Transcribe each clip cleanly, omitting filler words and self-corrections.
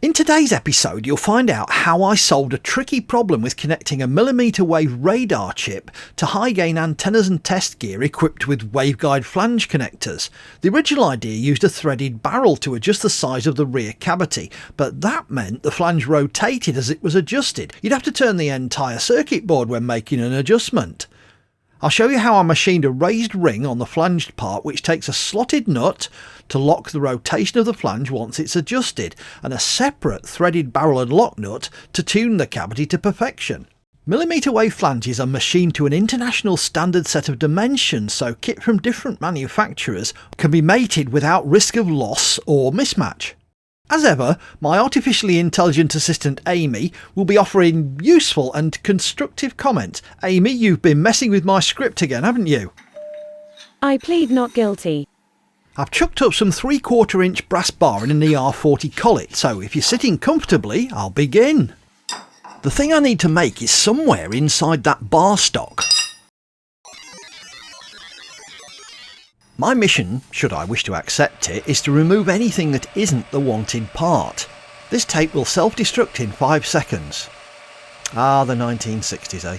In today's episode, you'll find out how I solved a tricky problem with connecting a mmWave radar chip to high-gain antennas and test gear equipped with waveguide flange connectors. The original idea used a threaded barrel to adjust the size of the rear cavity, but that meant the flange rotated as it was adjusted. You'd have to turn the entire circuit board when making an adjustment. I'll show you how I machined a raised ring on the flanged part, which takes a slotted nut to lock the rotation of the flange once it's adjusted, and a separate threaded barrel and lock nut to tune the cavity to perfection. mmWave flanges are machined to an international standard set of dimensions, so kit from different manufacturers can be mated without risk of loss or mismatch. As ever, my artificially intelligent assistant Aimee will be offering useful and constructive comments. Aimee, you've been messing with my script again, haven't you? I plead not guilty. I've chucked up some 3/4 inch brass bar in an ER40 collet, so if you're sitting comfortably, I'll begin. The thing I need to make is somewhere inside that bar stock. My mission, should I wish to accept it, is to remove anything that isn't the wanted part. This tape will self-destruct in 5 seconds. Ah, the 1960s, eh?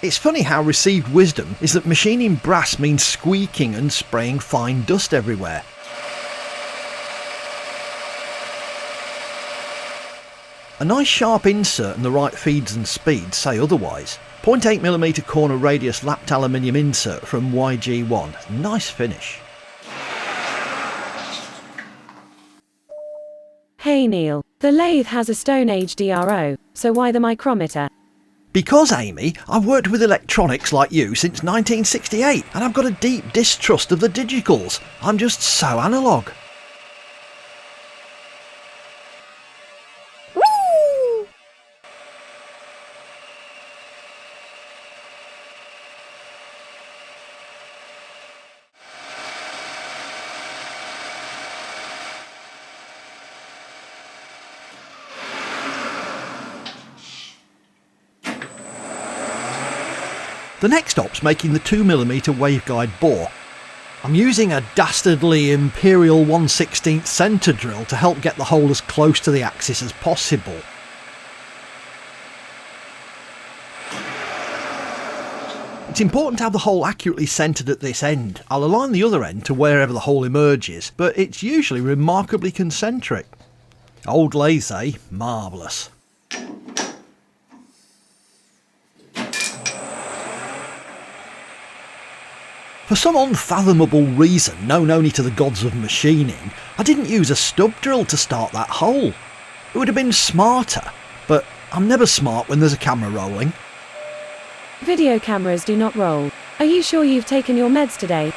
It's funny how received wisdom is that machining brass means squeaking and spraying fine dust everywhere. A nice sharp insert and the right feeds and speeds say otherwise. 0.8mm corner radius lapped aluminium insert from YG1. Nice finish. Hey Neil, the lathe has a Stone Age DRO, so why the micrometer? Because, Aimee, I've worked with electronics like you since 1968 and I've got a deep distrust of the digitals. I'm just so analogue. The next stop's making the 2mm waveguide bore. I'm using a dastardly Imperial 1/16 centre drill to help get the hole as close to the axis as possible. It's important to have the hole accurately centred at this end. I'll align the other end to wherever the hole emerges, but it's usually remarkably concentric. Old lathe, eh? Marvellous. For some unfathomable reason known only to the gods of machining, I didn't use a stub drill to start that hole. It would have been smarter, but I'm never smart when there's a camera rolling. Video cameras do not roll. Are you sure you've taken your meds today?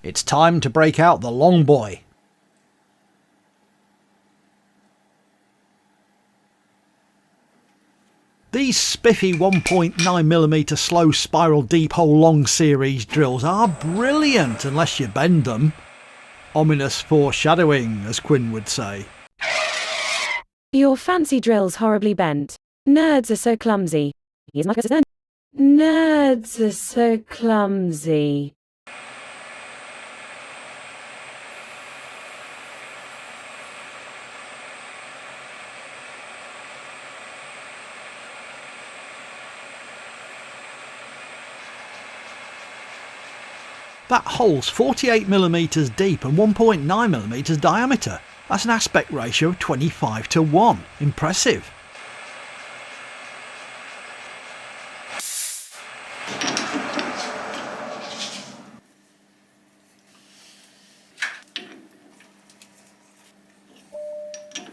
It's time to break out the long boy. These spiffy 1.9mm slow spiral deep hole long series drills are brilliant unless you bend them. Ominous foreshadowing, as Quinn would say. Your fancy drill's horribly bent. Nerds are so clumsy. Nerds are so clumsy. That hole's 48mm deep and 1.9mm diameter. That's an aspect ratio of 25:1. Impressive.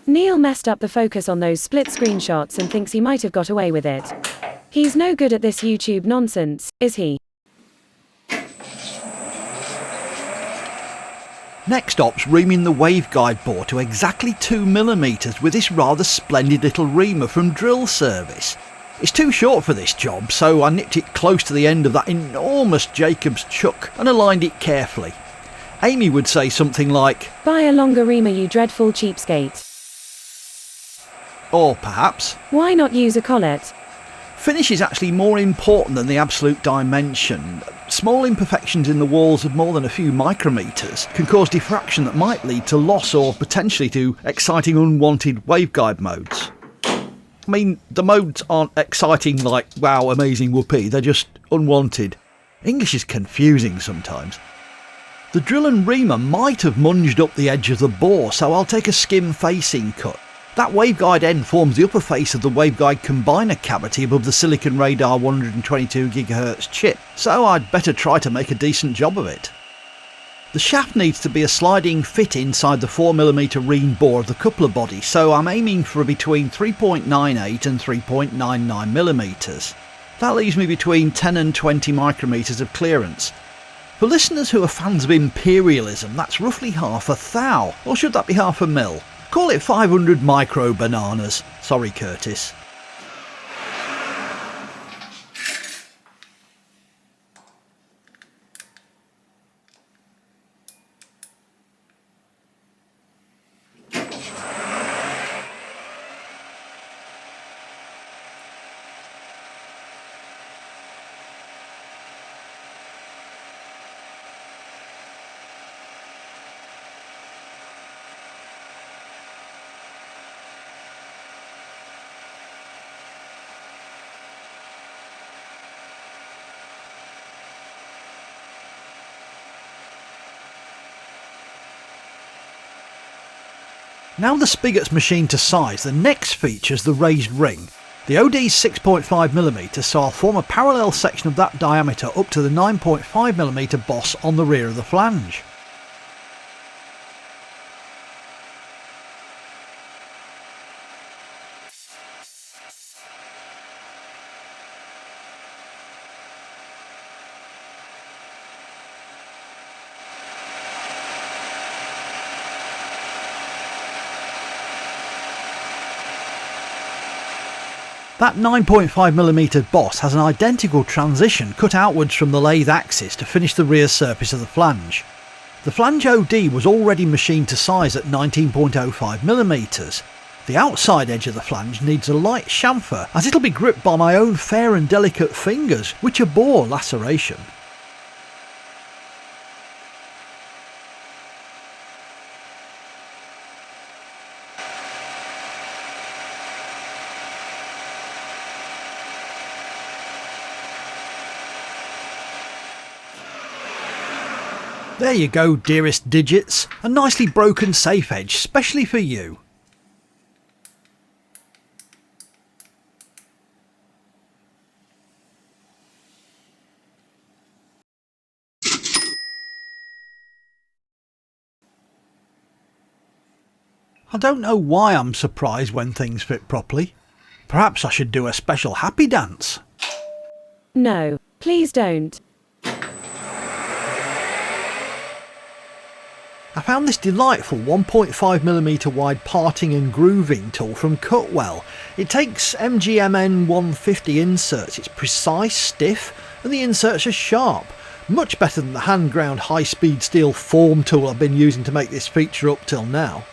Neil messed up the focus on those split screenshots and thinks he might have got away with it. He's no good at this YouTube nonsense, is he? Next stop's reaming the waveguide bore to exactly 2mm with this rather splendid little reamer from Drill Service. It's too short for this job, so I nipped it close to the end of that enormous Jacob's chuck and aligned it carefully. Aimee would say something like, "Buy a longer reamer, you dreadful cheapskate." Or perhaps Why not use a collet? finish is actually more important than the absolute dimension. Small imperfections in the walls of more than a few micrometers can cause diffraction that might lead to loss or potentially to exciting unwanted waveguide modes. I mean, the modes aren't exciting like wow, amazing, whoopee, they're just unwanted. English is confusing sometimes. The drill and reamer might have munged up the edge of the bore, so I'll take a skim facing cut. That waveguide end forms the upper face of the waveguide combiner cavity above the Silicon Radar 122 GHz chip, so I'd better try to make a decent job of it. The shaft needs to be a sliding fit inside the 4mm ream bore of the coupler body, so I'm aiming for between 3.98 and 3.99mm. That leaves me between 10 and 20 micrometers of clearance. For listeners who are fans of imperialism, that's roughly half a thou, or should that be half a mil? Call it 500 micro bananas. Sorry, Curtis. Now the spigot's machined to size, the next features the raised ring. The OD's 6.5mm, so I'll form a parallel section of that diameter up to the 9.5mm boss on the rear of the flange. That 9.5mm boss has an identical transition cut outwards from the lathe axis to finish the rear surface of the flange. The flange OD was already machined to size at 19.05mm. The outside edge of the flange needs a light chamfer, as it'll be gripped by my own fair and delicate fingers, which abhor laceration. There you go, dearest digits, a nicely broken safe edge, specially for you. I don't know why I'm surprised when things fit properly. Perhaps I should do a special happy dance. No, please don't. I found this delightful 1.5mm wide parting and grooving tool from Cutwell. It takes mmWave inserts, it's precise, stiff, and the inserts are sharp. Much better than the hand ground high speed steel form tool I've been using to make this feature up till now.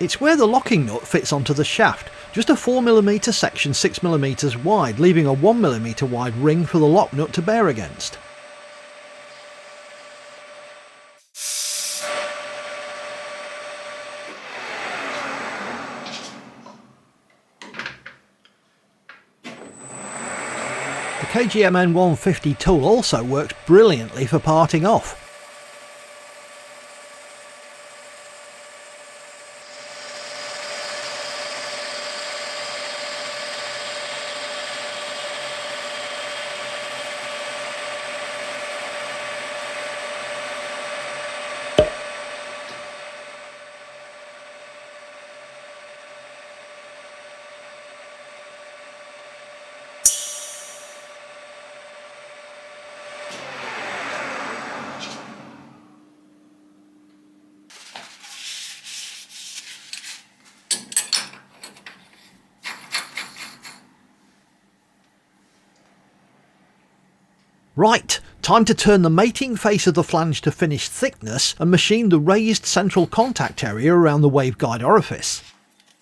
It's where the locking nut fits onto the shaft, just a 4mm section 6mm wide, leaving a 1mm wide ring for the lock nut to bear against. The KGMN 150 tool also works brilliantly for parting off. Right, time to turn the mating face of the flange to finished thickness and machine the raised central contact area around the waveguide orifice.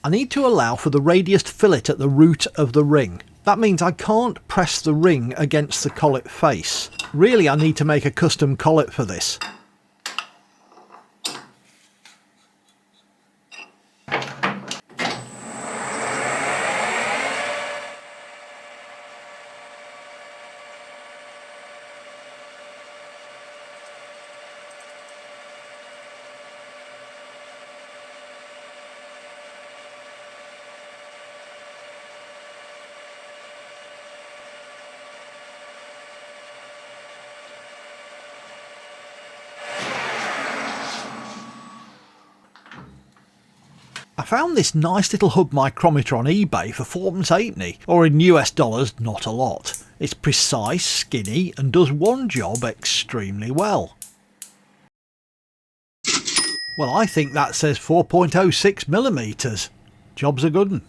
I need to allow for the radiused fillet at the root of the ring. That means I can't press the ring against the collet face. Really, I need to make a custom collet for this. I found this nice little hub micrometer on eBay for 4.8p, or in US dollars, not a lot. It's precise, skinny, and does one job extremely well. Well, I think that says 4.06mm. Job's a good 'un.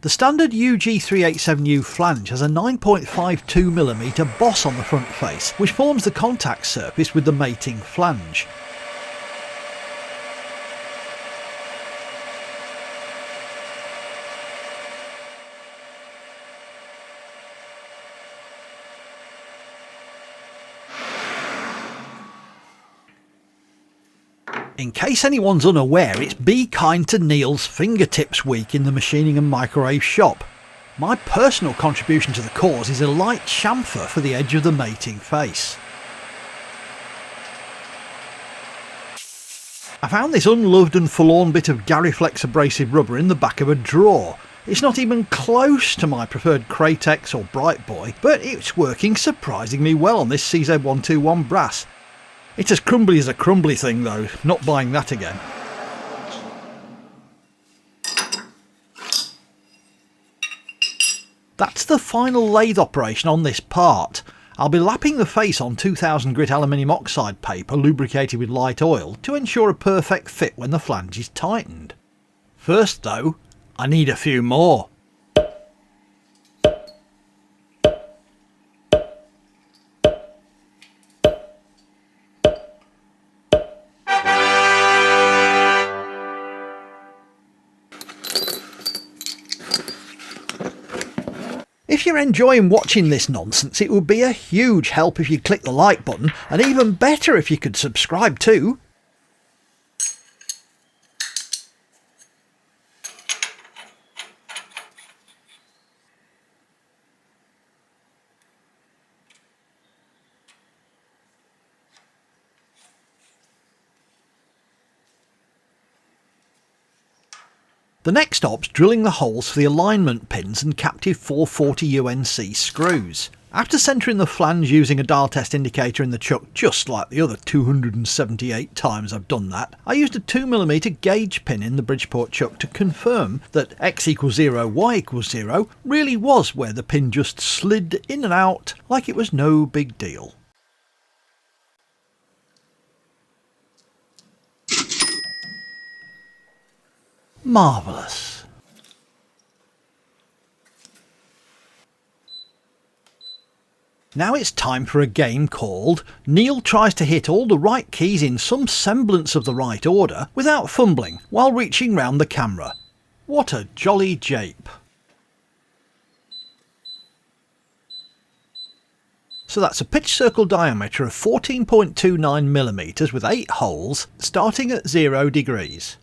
The standard UG387U flange has a 9.52mm boss on the front face, which forms the contact surface with the mating flange. In case anyone's unaware, it's Be Kind to Neil's Fingertips Week in the machining and microwave shop. My personal contribution to the cause is a light chamfer for the edge of the mating face. I found this unloved and forlorn bit of Gariflex abrasive rubber in the back of a drawer. It's not even close to my preferred Cratex or Bright Boy, but it's working surprisingly well on this CZ121 brass. It's as crumbly as a crumbly thing though, not buying that again. That's the final lathe operation on this part. I'll be lapping the face on 2000 grit aluminium oxide paper lubricated with light oil to ensure a perfect fit when the flange is tightened. First though, I need a few more. If you're enjoying watching this nonsense, it would be a huge help if you click the like button, and even better if you could subscribe too. The next stop's drilling the holes for the alignment pins and captive 440 UNC screws. After centering the flange using a dial test indicator in the chuck, just like the other 278 times I've done that, I used a 2mm gauge pin in the Bridgeport chuck to confirm that X equals 0, Y equals 0 really was where the pin just slid in and out like it was no big deal. Marvellous. Now it's time for a game called Neil tries to hit all the right keys in some semblance of the right order without fumbling while reaching round the camera. What a jolly jape. So that's a pitch circle diameter of 14.29mm with 8 holes starting at 0 degrees.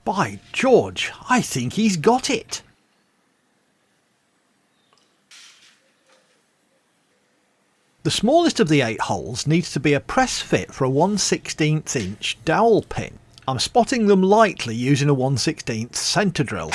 By George, I think he's got it. The smallest of the 8 holes needs to be a press fit for a 1/16 inch dowel pin. I'm spotting them lightly using a 1/16 centre drill.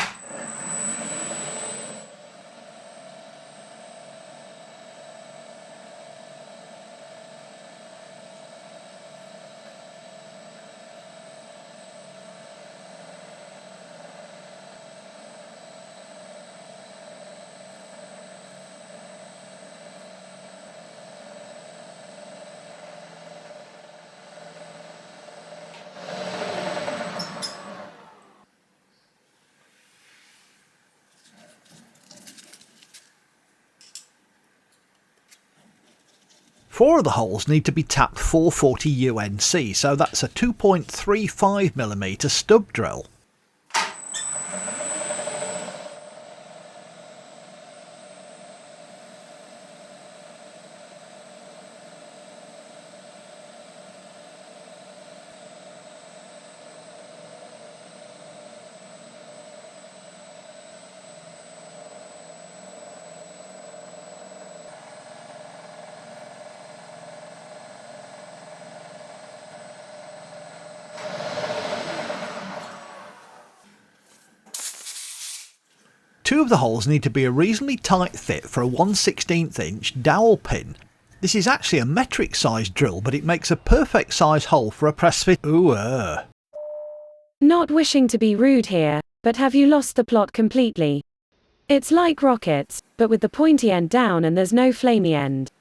4 of the holes need to be tapped 440 UNC, so that's a 2.35mm stub drill. Two of the holes need to be a reasonably tight fit for a 1/16 inch dowel pin. This is actually a metric size drill, but it makes a perfect size hole for a press fit. Not wishing to be rude here, but have you lost the plot completely? It's like rockets, but with the pointy end down and there's no flamey end.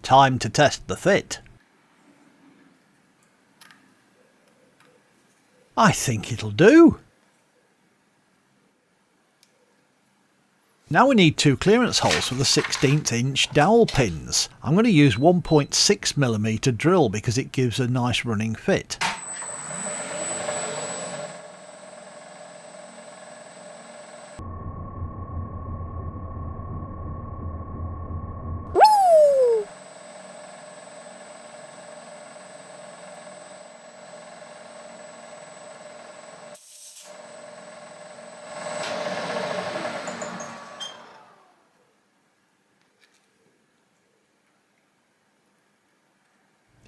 Time to test the fit. I think it'll do. Now we need 2 clearance holes for the 16th inch dowel pins. I'm going to use 1.6mm drill because it gives a nice running fit.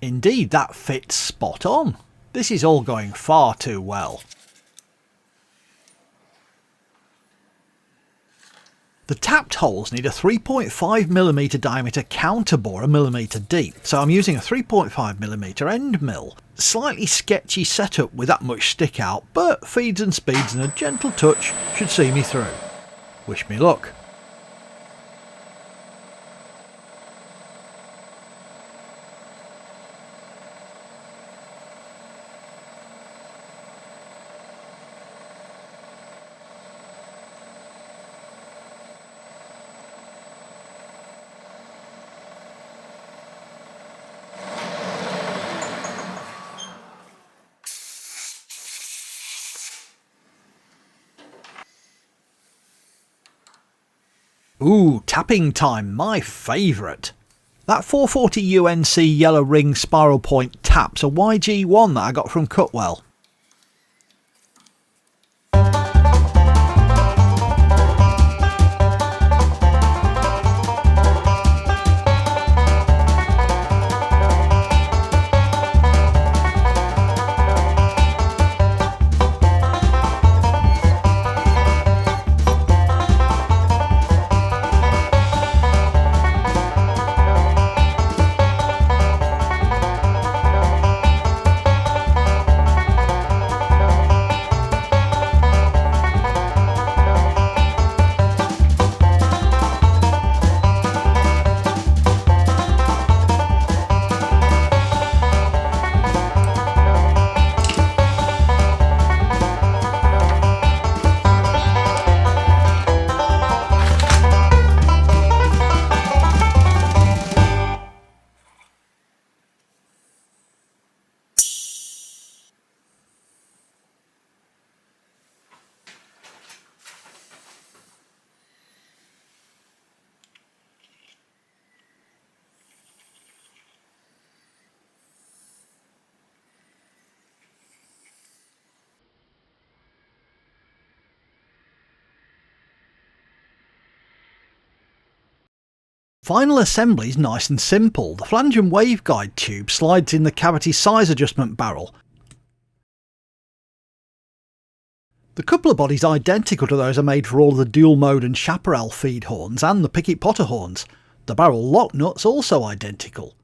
Indeed, that fits spot on. This is all going far too well. The tapped holes need a 3.5mm diameter counter bore a millimetre deep, so I'm using a 3.5mm end mill. Slightly sketchy setup with that much stick out, but feeds and speeds and a gentle touch should see me through. Wish me luck. Ooh, tapping time, my favourite. That 440 UNC yellow ring spiral point tap's a YG1 that I got from Cutwell. Final assembly is nice and simple. The flange and waveguide tube slides in the cavity size adjustment barrel. The coupler body is identical to those I made for all the dual mode and chaparral feed horns and the Pickett Potter horns. The barrel lock nut's also identical.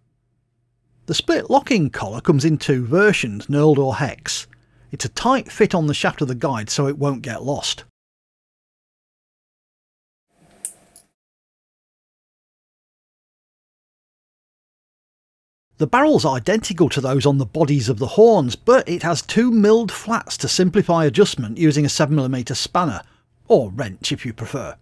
The split locking collar comes in two versions, knurled or hex. It's a tight fit on the shaft of the guide so it won't get lost. The barrel's identical to those on the bodies of the horns, but it has two milled flats to simplify adjustment using a 7mm spanner, or wrench if you prefer.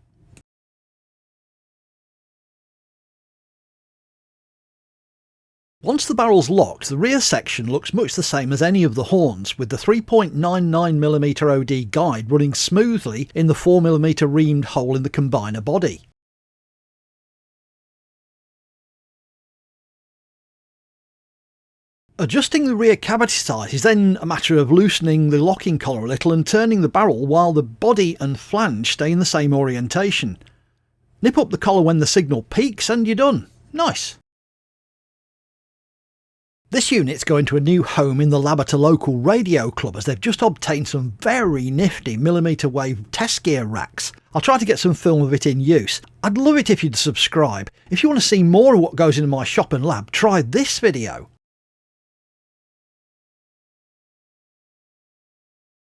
Once the barrel's locked, the rear section looks much the same as any of the horns, with the 3.99mm OD guide running smoothly in the 4mm reamed hole in the combiner body. Adjusting the rear cavity size is then a matter of loosening the locking collar a little and turning the barrel while the body and flange stay in the same orientation. Nip up the collar when the signal peaks and you're done. Nice! This unit's going to a new home in the lab at a local radio club as they've just obtained some very nifty mmWave test gear racks. I'll try to get some film of it in use. I'd love it if you'd subscribe. If you want to see more of what goes into my shop and lab, try this video.